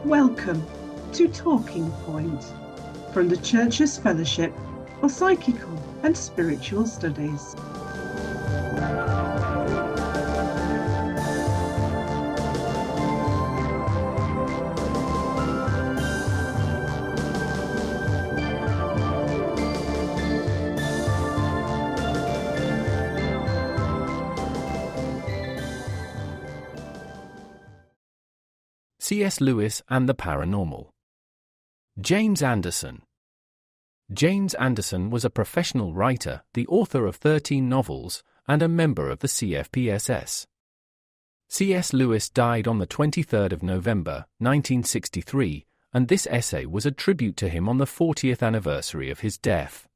Welcome to Talking Point from the Church's Fellowship for Psychical and Spiritual Studies. C.S. Lewis and the Paranormal. James Anderson. James Anderson was a professional writer, the author of 13 novels, and a member of the CFPSS. C.S. Lewis died on the 23rd of November, 1963, and this essay was a tribute to him on the 40th anniversary of his death.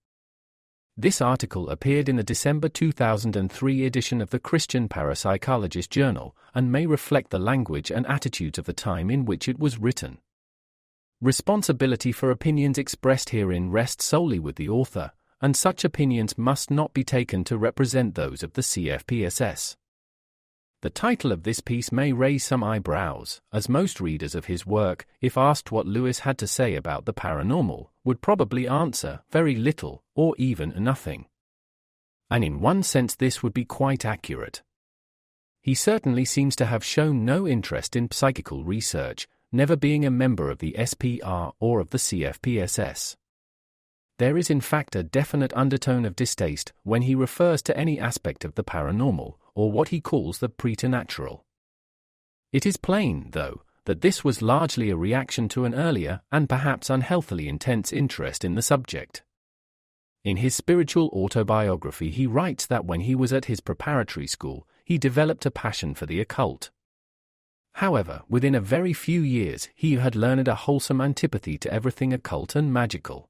This article appeared in the December 2003 edition of the Christian Parapsychologist Journal and may reflect the language and attitudes of the time in which it was written. Responsibility for opinions expressed herein rests solely with the author, and such opinions must not be taken to represent those of the CFPSS. The title of this piece may raise some eyebrows, as most readers of his work, if asked what Lewis had to say about the paranormal, would probably answer very little, or even nothing. And in one sense this would be quite accurate. He certainly seems to have shown no interest in psychical research, never being a member of the SPR or of the CFPSS. There is in fact a definite undertone of distaste when he refers to any aspect of the paranormal, or what he calls the preternatural. It is plain, though, that this was largely a reaction to an earlier and perhaps unhealthily intense interest in the subject. In his spiritual autobiography he writes that when he was at his preparatory school, he developed a passion for the occult. However, within a very few years he had learned a wholesome antipathy to everything occult and magical.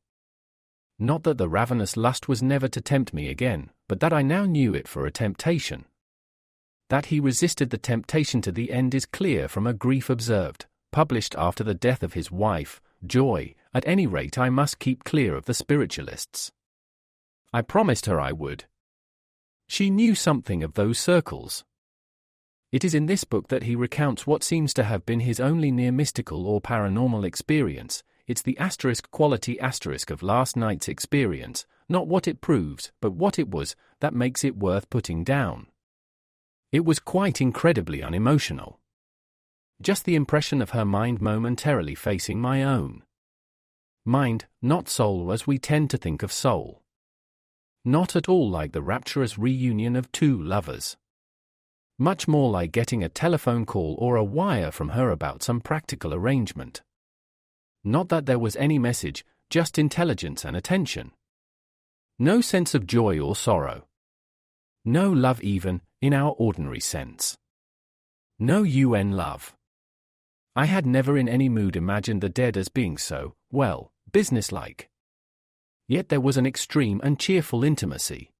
Not that the ravenous lust was never to tempt me again, but that I now knew it for a temptation. That he resisted the temptation to the end is clear from a grief observed, published after the death of his wife, Joy. At any rate I must keep clear of the spiritualists. I promised her I would. She knew something of those circles. It is in this book that he recounts what seems to have been his only near mystical or paranormal experience. It's the quality of last night's experience, not what it proves, but what it was, that makes it worth putting down. It was quite incredibly unemotional. Just the impression of her mind momentarily facing my own. Mind, not soul as we tend to think of soul. Not at all like the rapturous reunion of two lovers. Much more like getting a telephone call or a wire from her about some practical arrangement. Not that there was any message, just intelligence and attention. No sense of joy or sorrow. No love even, in our ordinary sense. No UN love. I had never in any mood imagined the dead as being so, well, businesslike. Yet there was an extreme and cheerful intimacy.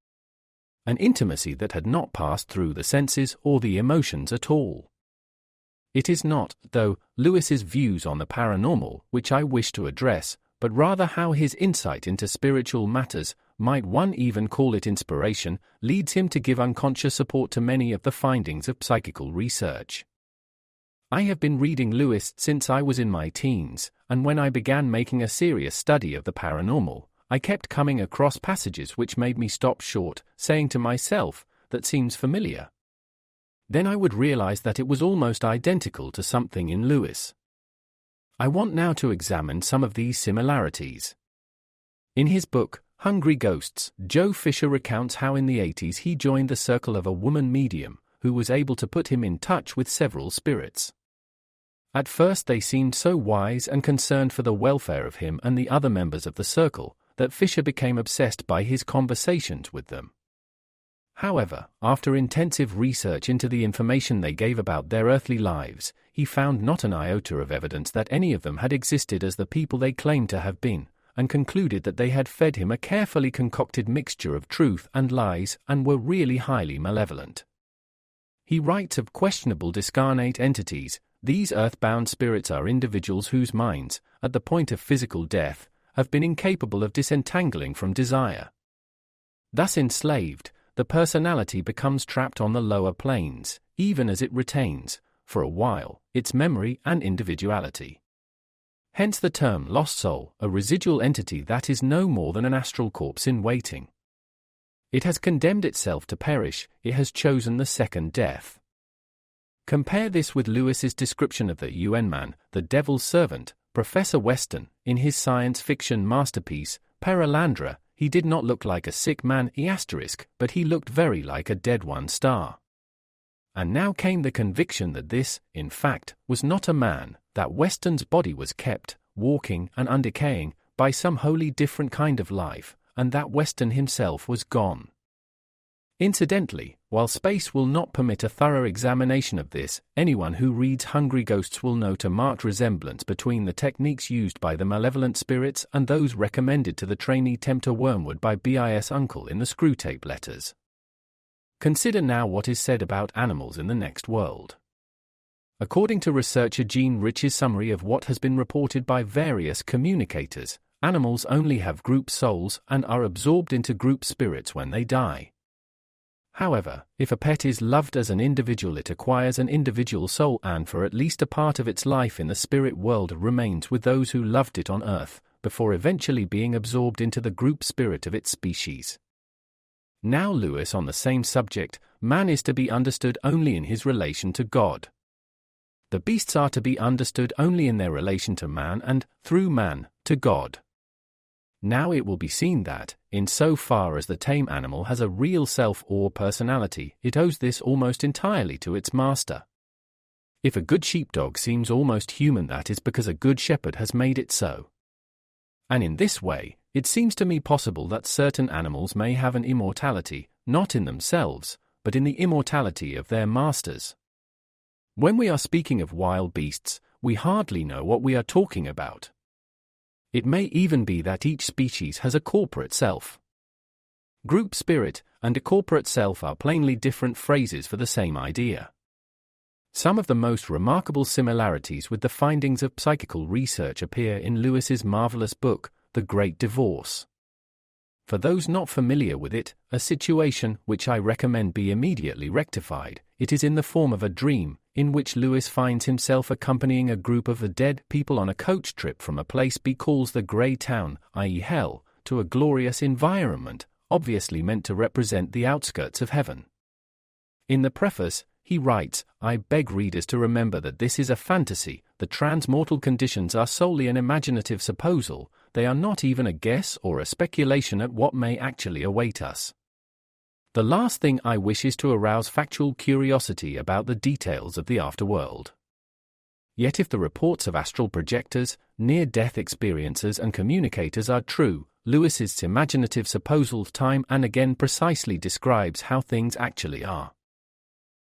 An intimacy that had not passed through the senses or the emotions at all. It is not, though, Lewis's views on the paranormal which I wish to address, but rather how his insight into spiritual matters, might one even call it inspiration, leads him to give unconscious support to many of the findings of psychical research. I have been reading Lewis since I was in my teens, and when I began making a serious study of the paranormal, I kept coming across passages which made me stop short, saying to myself, that seems familiar. Then I would realize that it was almost identical to something in Lewis. I want now to examine some of these similarities. In his book, Hungry Ghosts, Joe Fisher recounts how in the 80s he joined the circle of a woman medium, who was able to put him in touch with several spirits. At first they seemed so wise and concerned for the welfare of him and the other members of the circle, that Fisher became obsessed by his conversations with them. However, after intensive research into the information they gave about their earthly lives, he found not an iota of evidence that any of them had existed as the people they claimed to have been, and concluded that they had fed him a carefully concocted mixture of truth and lies and were really highly malevolent. He writes of questionable discarnate entities. These earthbound spirits are individuals whose minds, at the point of physical death, have been incapable of disentangling from desire. Thus enslaved, the personality becomes trapped on the lower planes, even as it retains, for a while, its memory and individuality. Hence the term lost soul, a residual entity that is no more than an astral corpse in waiting. It has condemned itself to perish, it has chosen the second death. Compare this with Lewis's description of the UN man, the devil's servant, Professor Weston, in his science fiction masterpiece, Paranormal. He did not look like a sick man, but he looked very like a dead one star. And now came the conviction that this, in fact, was not a man, that Weston's body was kept, walking and undecaying, by some wholly different kind of life, and that Weston himself was gone. Incidentally, while space will not permit a thorough examination of this, anyone who reads Hungry Ghosts will note a marked resemblance between the techniques used by the malevolent spirits and those recommended to the trainee tempter Wormwood by BIS Uncle in the Screwtape letters. Consider now what is said about animals in the next world. According to researcher Jean Rich's summary of what has been reported by various communicators, animals only have group souls and are absorbed into group spirits when they die. However, if a pet is loved as an individual, it acquires an individual soul and for at least a part of its life in the spirit world remains with those who loved it on Earth, before eventually being absorbed into the group spirit of its species. Now Lewis on the same subject, man is to be understood only in his relation to God. The beasts are to be understood only in their relation to man and, through man, to God. Now it will be seen that, in so far as the tame animal has a real self or personality, it owes this almost entirely to its master. If a good sheepdog seems almost human, that is because a good shepherd has made it so. And in this way, it seems to me possible that certain animals may have an immortality, not in themselves, but in the immortality of their masters. When we are speaking of wild beasts, we hardly know what we are talking about. It may even be that each species has a corporate self. Group spirit and a corporate self are plainly different phrases for the same idea. Some of the most remarkable similarities with the findings of psychical research appear in Lewis's marvelous book, The Great Divorce. For those not familiar with it, a situation which I recommend be immediately rectified, it is in the form of a dream, in which Lewis finds himself accompanying a group of the dead people on a coach trip from a place B calls the Grey Town, i.e. Hell, to a glorious environment, obviously meant to represent the outskirts of heaven. In the preface, he writes, I beg readers to remember that this is a fantasy, the transmortal conditions are solely an imaginative supposal, they are not even a guess or a speculation at what may actually await us. The last thing I wish is to arouse factual curiosity about the details of the afterworld. Yet if the reports of astral projectors, near-death experiencers and communicators are true, Lewis's imaginative supposal time and again precisely describes how things actually are.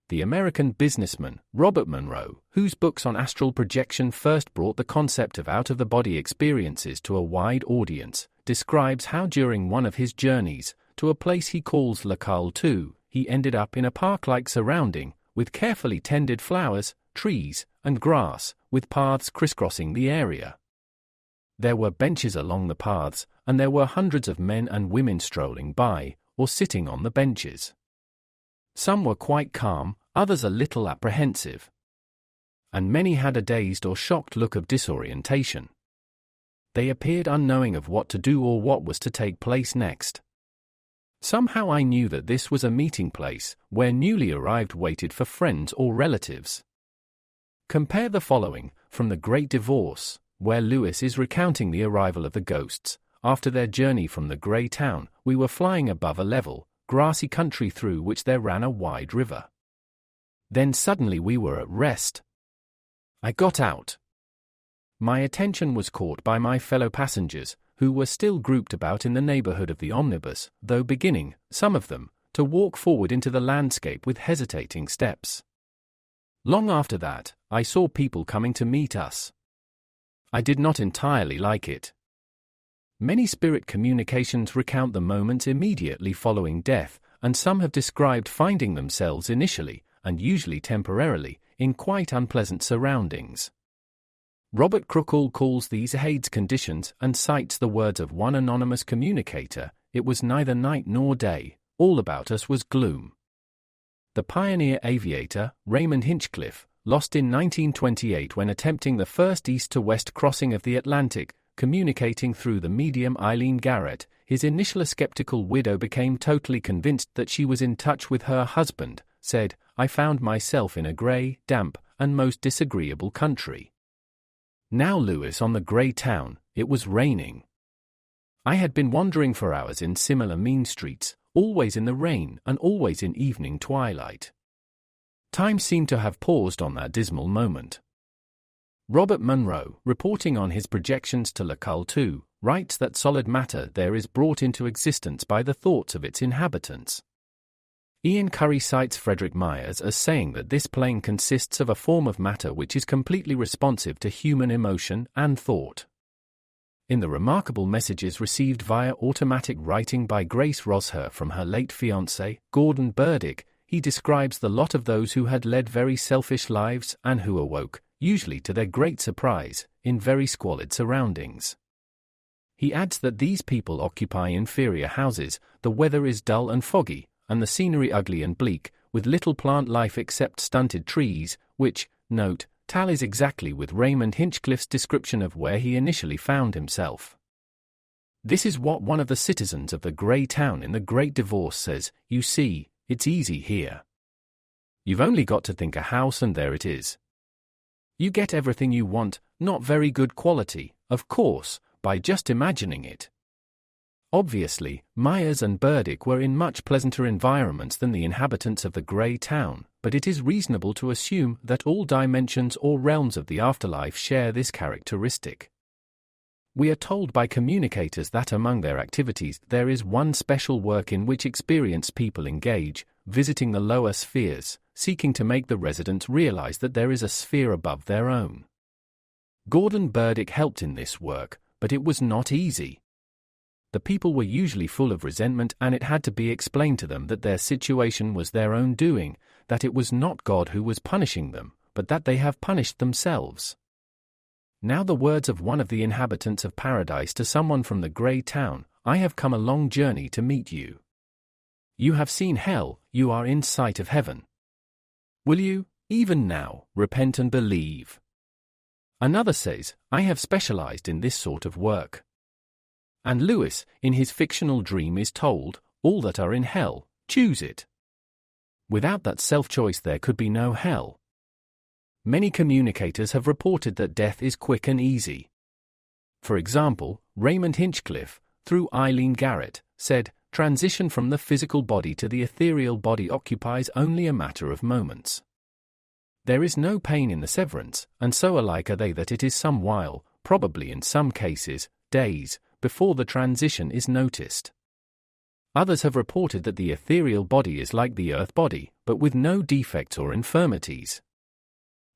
The American businessman, Robert Monroe, whose books on astral projection first brought the concept of out-of-the-body experiences to a wide audience, describes how during one of his journeys, to a place he calls La Calle 2, he ended up in a park-like surrounding, with carefully tended flowers, trees, and grass, with paths crisscrossing the area. There were benches along the paths, and there were hundreds of men and women strolling by, or sitting on the benches. Some were quite calm, others a little apprehensive. And many had a dazed or shocked look of disorientation. They appeared unknowing of what to do or what was to take place next. Somehow I knew that this was a meeting place, where newly arrived waited for friends or relatives. Compare the following, from The Great Divorce, where Lewis is recounting the arrival of the ghosts. After their journey from the Grey Town, we were flying above a level, grassy country through which there ran a wide river. Then suddenly we were at rest. I got out. My attention was caught by my fellow passengers, who were still grouped about in the neighborhood of the omnibus, though beginning, some of them, to walk forward into the landscape with hesitating steps. Long after that, I saw people coming to meet us. I did not entirely like it. Many spirit communications recount the moments immediately following death, and some have described finding themselves initially, and usually temporarily, in quite unpleasant surroundings. Robert Crookall calls these Hades conditions and cites the words of one anonymous communicator, it was neither night nor day, all about us was gloom. The pioneer aviator, Raymond Hinchcliffe, lost in 1928 when attempting the first east-to-west crossing of the Atlantic, communicating through the medium Eileen Garrett. His initial skeptical widow became totally convinced that she was in touch with her husband, said, "I found myself in a grey, damp, and most disagreeable country." Now Lewis on the grey town, it was raining. "I had been wandering for hours in similar mean streets, always in the rain and always in evening twilight. Time seemed to have paused on that dismal moment." Robert Munro, reporting on his projections to Lacul II, writes that solid matter there is brought into existence by the thoughts of its inhabitants. Ian Curry cites Frederick Myers as saying that this plane consists of a form of matter which is completely responsive to human emotion and thought. In the remarkable messages received via automatic writing by Grace Rosher from her late fiancé, Gordon Burdick, he describes the lot of those who had led very selfish lives and who awoke, usually to their great surprise, in very squalid surroundings. He adds that these people occupy inferior houses, the weather is dull and foggy, and the scenery ugly and bleak, with little plant life except stunted trees, which, note, tallies exactly with Raymond Hinchcliffe's description of where he initially found himself. This is what one of the citizens of the grey town in The Great Divorce says: "You see, it's easy here. You've only got to think a house and there it is. You get everything you want, not very good quality, of course, by just imagining it." Obviously, Myers and Burdick were in much pleasanter environments than the inhabitants of the grey town, but it is reasonable to assume that all dimensions or realms of the afterlife share this characteristic. We are told by communicators that among their activities there is one special work in which experienced people engage, visiting the lower spheres, seeking to make the residents realize that there is a sphere above their own. Gordon Burdick helped in this work, but it was not easy. The people were usually full of resentment, and it had to be explained to them that their situation was their own doing, that it was not God who was punishing them, but that they have punished themselves. Now the words of one of the inhabitants of paradise to someone from the grey town: "I have come a long journey to meet you. You have seen hell, you are in sight of heaven. Will you, even now, repent and believe?" Another says, "I have specialized in this sort of work." And Lewis, in his fictional dream, is told, "All that are in hell, choose it." Without that self-choice there could be no hell. Many communicators have reported that death is quick and easy. For example, Raymond Hinchcliffe, through Eileen Garrett, said, "Transition from the physical body to the ethereal body occupies only a matter of moments. There is no pain in the severance, and so alike are they that it is some while, probably in some cases, days, before the transition is noticed." Others have reported that the ethereal body is like the earth body, but with no defects or infirmities.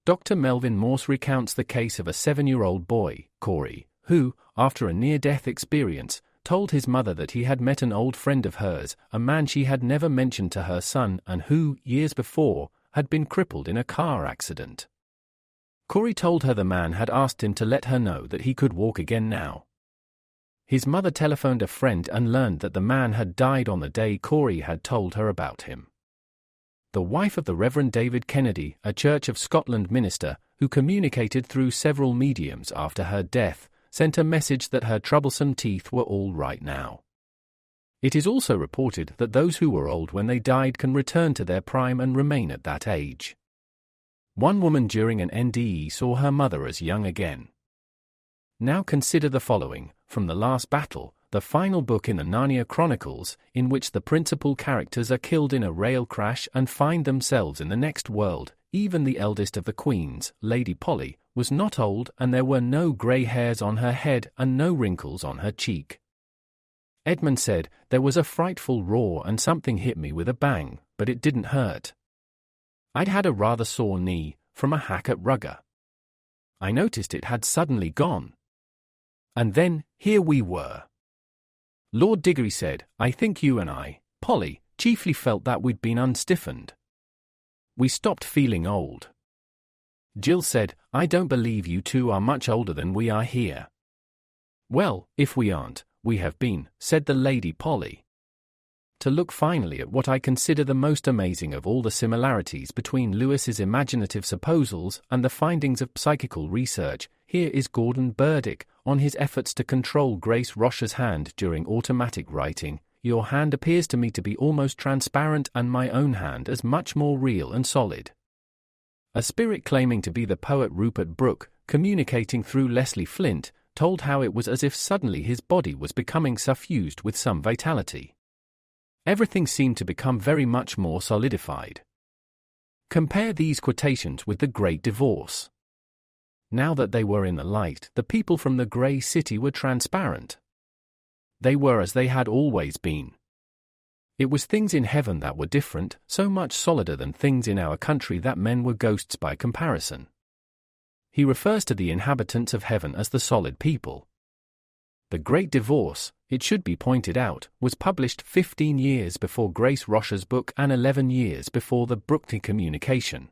Dr. Melvin Morse recounts the case of a 7-year-old boy, Corey, who, after a near-death experience, told his mother that he had met an old friend of hers, a man she had never mentioned to her son and who, years before, had been crippled in a car accident. Corey told her the man had asked him to let her know that he could walk again now. His mother telephoned a friend and learned that the man had died on the day Corey had told her about him. The wife of the Reverend David Kennedy, a Church of Scotland minister, who communicated through several mediums after her death, sent a message that her troublesome teeth were all right now. It is also reported that those who were old when they died can return to their prime and remain at that age. One woman during an NDE saw her mother as young again. Now consider the following, from The Last Battle, the final book in the Narnia Chronicles, in which the principal characters are killed in a rail crash and find themselves in the next world. Even the eldest of the queens, Lady Polly, was not old, and there were no grey hairs on her head and no wrinkles on her cheek. Edmund said, "There was a frightful roar and something hit me with a bang, but it didn't hurt. I'd had a rather sore knee, from a hack at rugger. I noticed it had suddenly gone. And then, here we were." Lord Diggory said, "I think you and I, Polly, chiefly felt that we'd been unstiffened. We stopped feeling old." Jill said, "I don't believe you two are much older than we are here." "Well, if we aren't, we have been," said the Lady Polly. to look finally at what I consider the most amazing of all the similarities between Lewis's imaginative supposals and the findings of psychical research, here is Gordon Burdick on his efforts to control Grace Roche's hand during automatic writing. Your hand appears to me to be almost transparent and my own hand as much more real and solid. A spirit claiming to be the poet Rupert Brooke, communicating through Leslie Flint, told how it was as if suddenly his body was becoming suffused with some vitality. Everything seemed to become very much more solidified. Compare these quotations with the Great Divorce. Now that they were in the light, the people from the grey city were transparent. They were as they had always been. It was things in heaven that were different, so much solider than things in our country that men were ghosts by comparison. He refers to the inhabitants of heaven as the solid people. The Great Divorce, it should be pointed out, was published 15 years before Grace Roche's book and 11 years before the Brooke communication.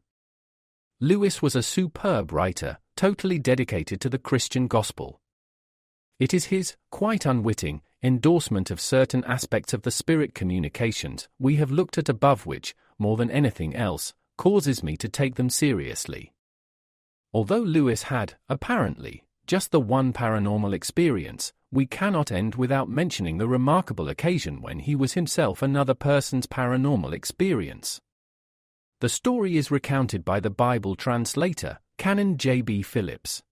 Lewis was a superb writer, totally dedicated to the Christian gospel. It is his, quite unwitting, endorsement of certain aspects of the spirit communications we have looked at above which, more than anything else, causes me to take them seriously. Although Lewis had, apparently, just the one paranormal experience, we cannot end without mentioning the remarkable occasion when he was himself another person's paranormal experience. The story is recounted by the Bible translator, Canon J.B. Phillips.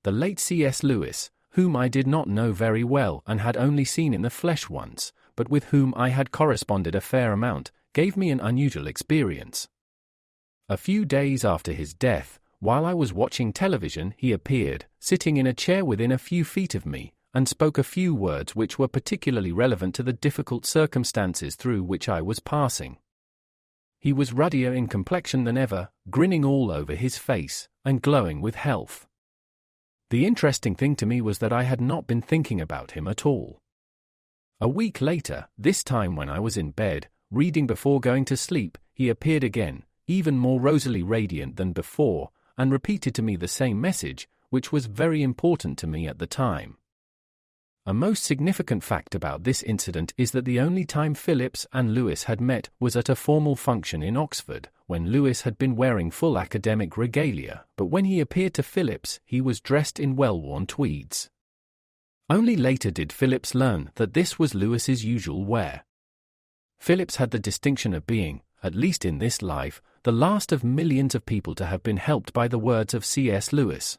The late C.S. Lewis, whom I did not know very well and had only seen in the flesh once, but with whom I had corresponded a fair amount, gave me an unusual experience. A few days after his death, while I was watching television, he appeared, sitting in a chair within a few feet of me, and spoke a few words which were particularly relevant to the difficult circumstances through which I was passing. He was ruddier in complexion than ever, grinning all over his face, and glowing with health. The interesting thing to me was that I had not been thinking about him at all. A week later, this time when I was in bed, reading before going to sleep, he appeared again, even more rosily radiant than before, and repeated to me the same message, which was very important to me at the time. A most significant fact about this incident is that the only time Phillips and Lewis had met was at a formal function in Oxford, when Lewis had been wearing full academic regalia, but when he appeared to Phillips he was dressed in well-worn tweeds. Only later did Phillips learn that this was Lewis's usual wear. Phillips had the distinction of being, at least in this life, the last of millions of people to have been helped by the words of C.S. Lewis.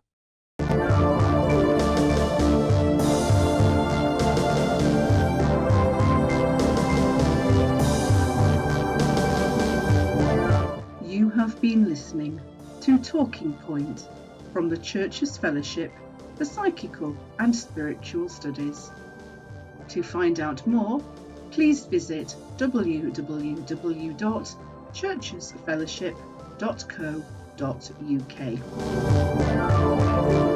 You have been listening to Talking Point from the Church's Fellowship for Psychical and Spiritual Studies. To find out more, please visit www.churchesfellowship.co.uk.